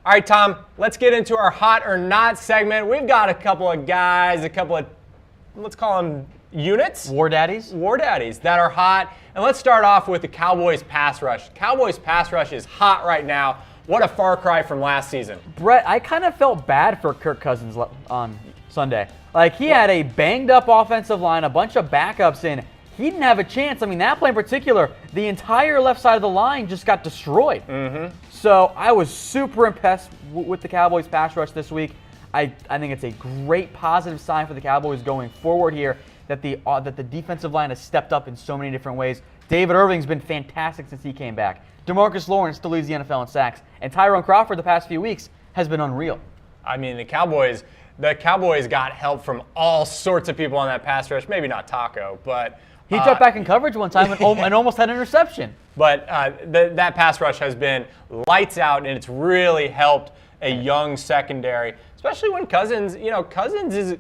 All right, Tom, let's get into our hot or not segment. We've got a couple of guys, let's call them units. War daddies that are hot. And let's start off with the Cowboys pass rush. Cowboys pass rush is hot right now. What a far cry from last season. Brett, I kind of felt bad for Kirk Cousins on Sunday. Like, he had a banged-up offensive line, a bunch of backups in. He didn't have a chance. I mean, that play in particular, the entire left side of the line just got destroyed. So I was super impressed with the Cowboys pass rush this week. I think it's a great positive sign for the Cowboys going forward here that the defensive line has stepped up in so many different ways. David Irving's been fantastic since he came back. DeMarcus Lawrence still leads the NFL in sacks. And Tyrone Crawford the past few weeks has been unreal. I mean, the Cowboys got help from all sorts of people on that pass rush. Maybe not Taco, but he dropped back in coverage one time and almost had an interception. But that pass rush has been lights out, and it's really helped a young secondary, especially when Cousins is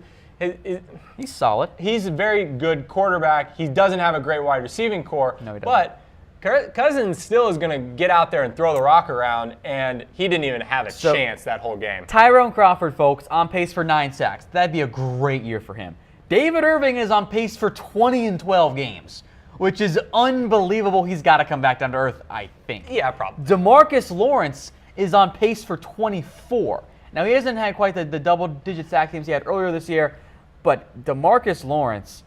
he's solid. He's a very good quarterback. He doesn't have a great wide receiving core. No, he doesn't. But Cousins still is going to get out there and throw the rock around, and he didn't even have a chance that whole game. Tyrone Crawford, folks, on pace for 9 sacks. That'd be a great year for him. David Irving is on pace for 20 in 12 games, which is unbelievable. He's got to come back down to earth, I think. Yeah, probably. DeMarcus Lawrence is on pace for 24. Now, he hasn't had quite the double-digit sack games he had earlier this year, but DeMarcus Lawrence,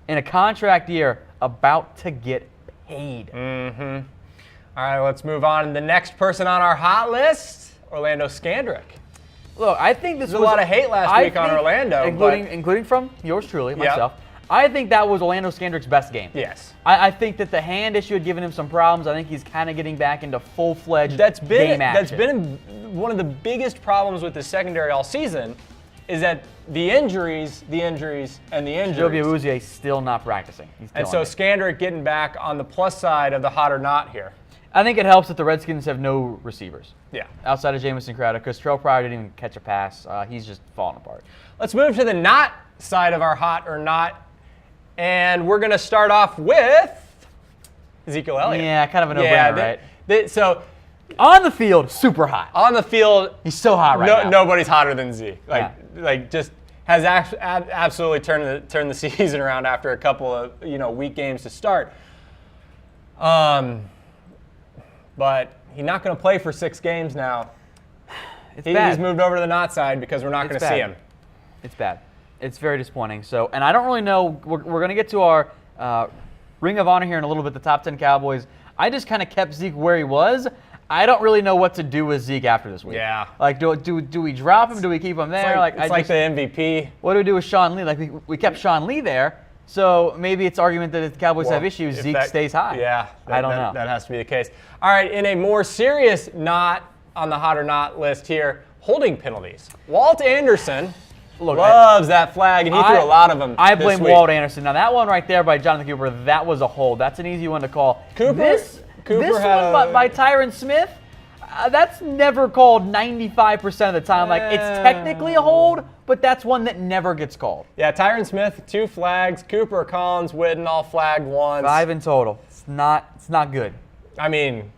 in a contract year, about to get paid. All right, let's move on. The next person on our hot list, Orlando Scandrick. Look, I think this was a lot of hate last week on Orlando, including from yours truly, myself. I think that was Orlando Scandrick's best game. Yes. I think that the hand issue had given him some problems. I think he's kind of getting back into full-fledged game action. That's been one of the biggest problems with the secondary all season, is that the injuries, and the injuries. Jovi Awuzie still not practicing. And so Scandrick getting back on the plus side of the hot or not here. I think it helps that the Redskins have no receivers. Yeah. Outside of Jamison Crowder, because Terrell Pryor didn't even catch a pass. He's just falling apart. Let's move to the not side of our hot or not. And we're going to start off with Ezekiel Elliott. Yeah, kind of a no-brainer, right? So on the field, super hot. On the field, he's so hot right now. Nobody's hotter than Zeke. Just has absolutely turned the season around after a couple of weak games to start. But he's not going to play for 6 games now. He's moved over to the not side because we're not going to see him. It's bad. It's very disappointing. So, and I don't really know. We're going to get to our Ring of Honor here in a little bit. The top 10 Cowboys. I just kind of kept Zeke where he was. I don't really know what to do with Zeke after this week. Yeah. Like, do we drop him? Do we keep him there? It's like the MVP. What do we do with Sean Lee? Like we kept Sean Lee there. So maybe it's argument that if the Cowboys have issues, Zeke stays high. Yeah. I don't know. That has to be the case. All right. In a more serious not on the hot or not list here, holding penalties. Walt Anderson. Loves that flag, and he threw a lot of them. I blame Walt Anderson. Now, that one right there by Jonathan Cooper, that was a hold. That's an easy one to call. This one by Tyron Smith, that's never called 95% of the time. Like, it's technically a hold, but that's one that never gets called. Yeah, Tyron Smith, 2 flags. Cooper, Collins, Witten, all flagged once. 5 in total. It's not good. I mean,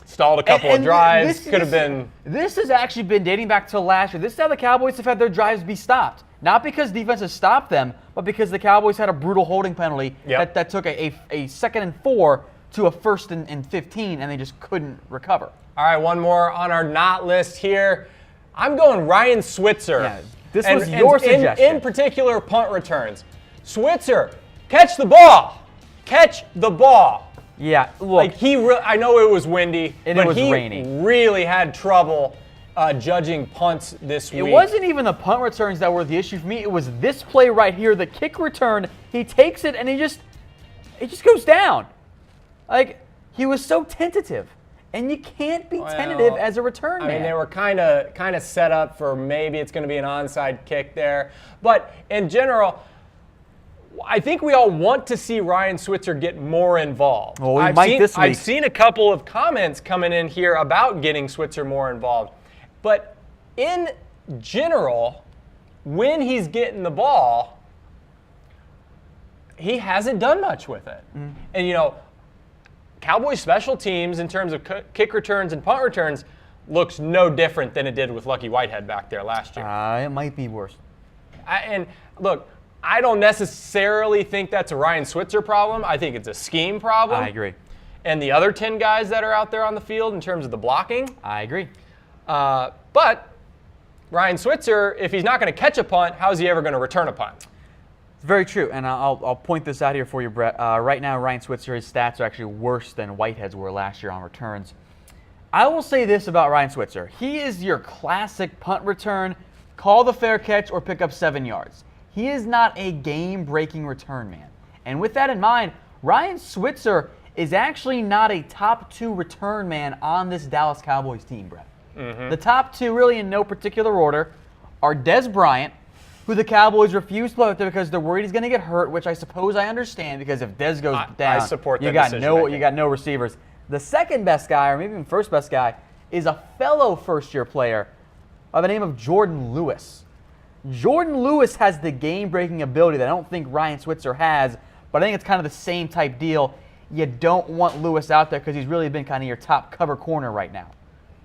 stalled a couple of drives. Could have been. This has actually been dating back to last year. This is how the Cowboys have had their drives be stopped. Not because defense has stopped them, but because the Cowboys had a brutal holding penalty that took a 2nd and 4 to a 1st and 15, and they just couldn't recover. All right, one more on our not list here. I'm going Ryan Switzer. Yeah, this was your suggestion. In particular, punt returns. Switzer, catch the ball. Catch the ball. Yeah, look. I know it was windy, but it was he rainy. Really had trouble judging punts this week. It wasn't even the punt returns that were the issue for me. It was this play right here, the kick return. He takes it and it just goes down. Like, he was so tentative, and you can't be tentative as a return man. I mean, they were kind of set up for maybe it's going to be an onside kick there, but in general, I think we all want to see Ryan Switzer get more involved. Well, we might this week. I've seen a couple of comments coming in here about getting Switzer more involved. But in general, when he's getting the ball, he hasn't done much with it. And, Cowboys special teams in terms of kick returns and punt returns looks no different than it did with Lucky Whitehead back there last year. It might be worse. And look, I don't necessarily think that's a Ryan Switzer problem. I think it's a scheme problem. I agree. And the other 10 guys that are out there on the field in terms of the blocking. I agree. But Ryan Switzer, if he's not going to catch a punt, how's he ever going to return a punt? It's very true, and I'll point this out here for you, Brett. Right now, Ryan Switzer, his stats are actually worse than Whitehead's were last year on returns. I will say this about Ryan Switzer. He is your classic punt return, call the fair catch, or pick up 7 yards. He is not a game-breaking return man. And with that in mind, Ryan Switzer is actually not a top 2 return man on this Dallas Cowboys team, Brett. The top 2, really in no particular order, are Dez Bryant, who the Cowboys refuse to play with because they're worried he's going to get hurt, which I suppose I understand because if Dez goes down, I support you that got no receivers. The second best guy, or maybe even first best guy, is a fellow first-year player by the name of Jordan Lewis. Jordan Lewis has the game-breaking ability that I don't think Ryan Switzer has, but I think it's kind of the same type deal. You don't want Lewis out there because he's really been kind of your top cover corner right now.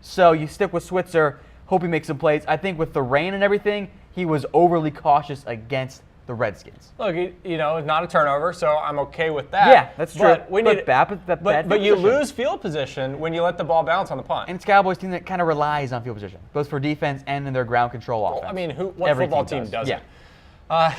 So you stick with Switzer, hope he makes some plays. I think with the rain and everything, he was overly cautious against the Redskins. Look, it's not a turnover, so I'm okay with that. Yeah, that's true. But you lose field position when you let the ball bounce on the punt. And it's a Cowboys team that kind of relies on field position, both for defense and in their ground control offense. What football team doesn't? Yeah.